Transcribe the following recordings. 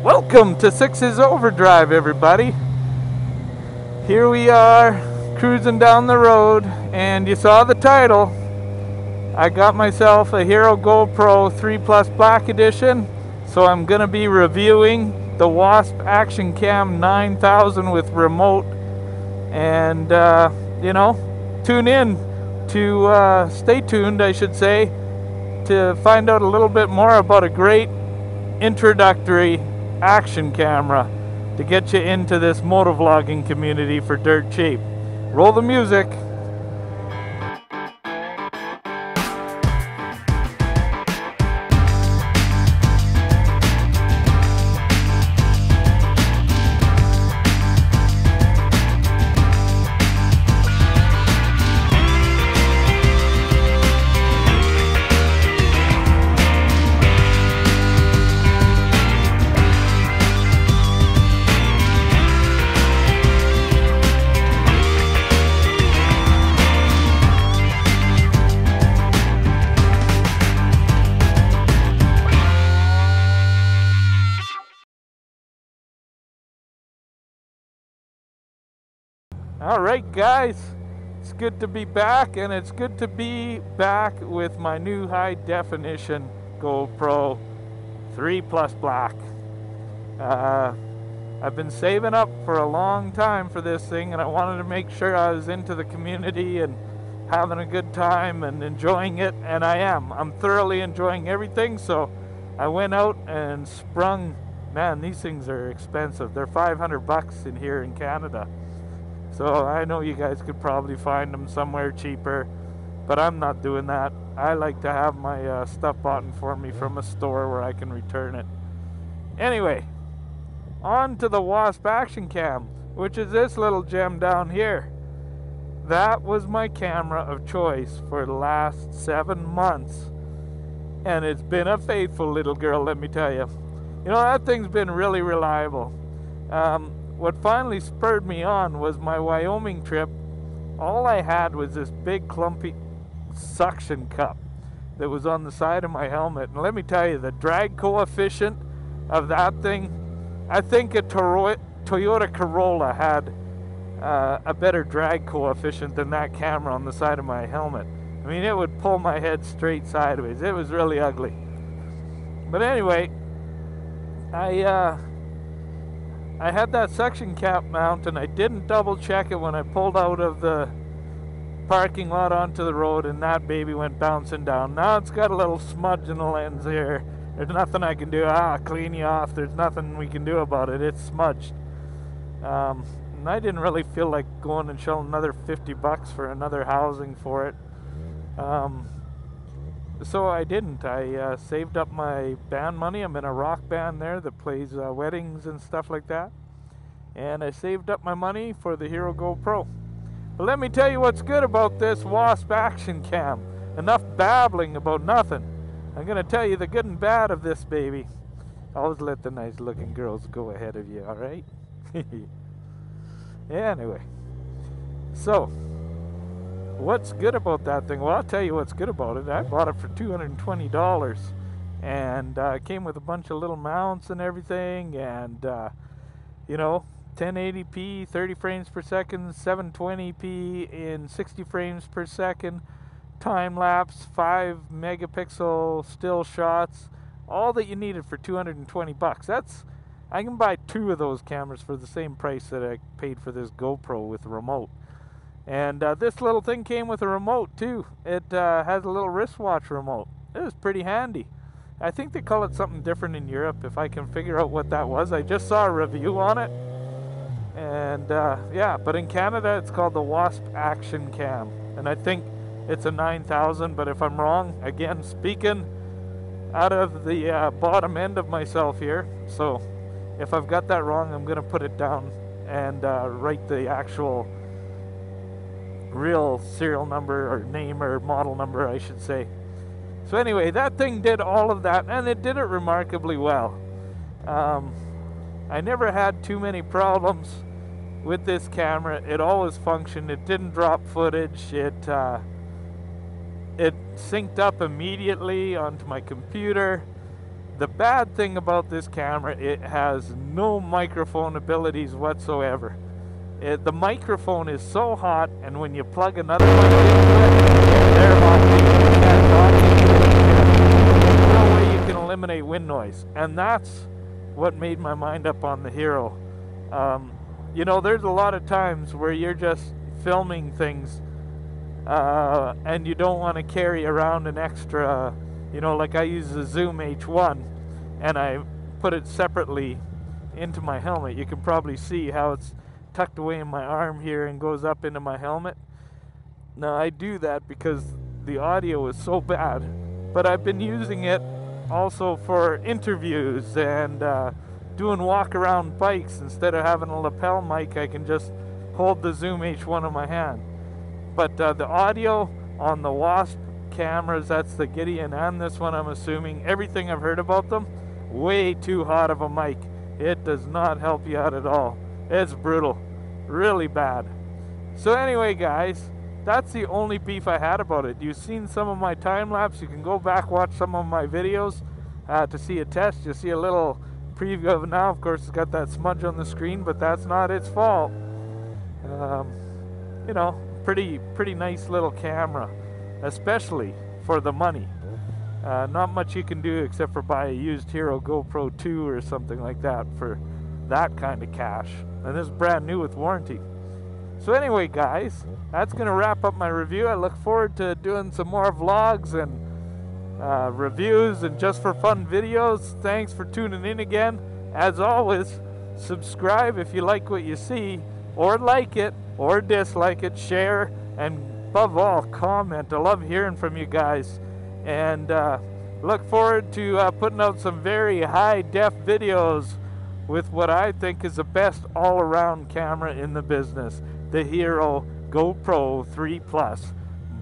Welcome to Six's Overdrive, everybody. Here we are, cruising down the road, and you saw the title. I got myself a Hero GoPro 3 Plus Black Edition, so I'm going to be reviewing the Waspcam 9000 with remote. And, tune in to, stay tuned, I should say, to find out a little bit more about a great introductory action camera to get you into this motovlogging community for dirt cheap. Roll the music. Alright guys, it's good to be back, and it's good to be back with my new high definition GoPro 3 Plus Black. I've been saving up for a long time for this thing, and I wanted to make sure I was into the community and having a good time and enjoying it, and I am. I'm thoroughly enjoying everything, so I went out and sprung. Man, these things are expensive. They're $500 in here in Canada. So I know you guys could probably find them somewhere cheaper, but I'm not doing that. I like to have my stuff bought for me from a store where I can return it. Anyway, on to the Waspcam, which is this little gem down here. That was my camera of choice for the last 7 months, and it's been a faithful little girl, let me tell you. You know, that thing's been really reliable. What finally spurred me on was my Wyoming trip. All I had was this big clumpy suction cup that was on the side of my helmet. And let me tell you, the drag coefficient of that thing, I think a Toyota Corolla had a better drag coefficient than that camera on the side of my helmet. I mean, it would pull my head straight sideways. It was really ugly. But anyway, I had that suction cap mount, and I didn't double check it when I pulled out of the parking lot onto the road, and that baby went bouncing down. Now it's got a little smudge in the lens here. There's nothing I can do. Clean you off. There's nothing we can do about it. It's smudged. And I didn't really feel like going and shelling another $50 for another housing for it. So I didn't. I saved up my band money. I'm in a rock band there that plays weddings and stuff like that. And I saved up my money for the Hero GoPro. But let me tell you what's good about this Waspcam. Enough babbling about nothing. I'm going to tell you the good and bad of this baby. Always let the nice looking girls go ahead of you, alright? Anyway. So, what's good about that thing? Well, I'll tell you what's good about it. I bought it for $220, and it came with a bunch of little mounts and everything, and 1080p 30 frames per second, 720p in 60 frames per second, time lapse, 5 megapixel still shots, all that you needed for $220. I can buy 2 of those cameras for the same price that I paid for this GoPro with a remote. And this little thing came with a remote too. It has a little wristwatch remote. It was pretty handy. I think they call it something different in Europe, if I can figure out what that was. I just saw a review on it. And but in Canada it's called the Waspcam. And I think it's a 9000, but if I'm wrong, again, speaking out of the bottom end of myself here. So if I've got that wrong, I'm going to put it down and write the actual real serial number or name or model number, I should say. So anyway, that thing did all of that, and it did it remarkably well. I never had too many problems with this camera. It always functioned. It didn't drop footage. It synced up immediately onto my computer. The bad thing about this camera, it has no microphone abilities whatsoever. The microphone is so hot, and when you plug another mic into it, they're hot too. You can't talk. There's no way you can eliminate wind noise, and that's what made my mind up on the Hero. You know, there's a lot of times where you're just filming things and you don't want to carry around an extra, you know, like I use the Zoom H1 and I put it separately into my helmet. You can probably see how it's tucked away in my arm here and goes up into my helmet. Now I do that because the audio is so bad, but I've been using it also for interviews and doing walk around bikes. Instead of having a lapel mic, I can just hold the Zoom H1 in my hand. But the audio on the Wasp cameras, that's the Gideon and this one, I'm assuming, everything I've heard about them, way too hot of a mic. It does not help you out at all. It's brutal, really bad. So anyway, guys, that's the only beef I had about it. You've seen some of my time lapse. You can go back, watch some of my videos to see a test. You'll see a little preview of it now. Of course, it's got that smudge on the screen, but that's not its fault. You know, pretty nice little camera, especially for the money. Not much you can do except for buy a used Hero GoPro 2 or something like that for that kind of cash. And this is brand new with warranty. So anyway, guys, that's going to wrap up my review. I look forward to doing some more vlogs and reviews and just for fun videos. Thanks for tuning in again. As always, subscribe if you like what you see, or like it or dislike it, share, and above all, comment. I love hearing from you guys, and look forward to putting out some very high-def videos with what I think is the best all-around camera in the business, the Hero GoPro 3 Plus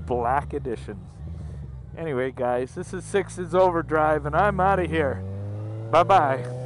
Black Edition. Anyway, guys, this is Six's Overdrive, and I'm out of here. Bye-bye.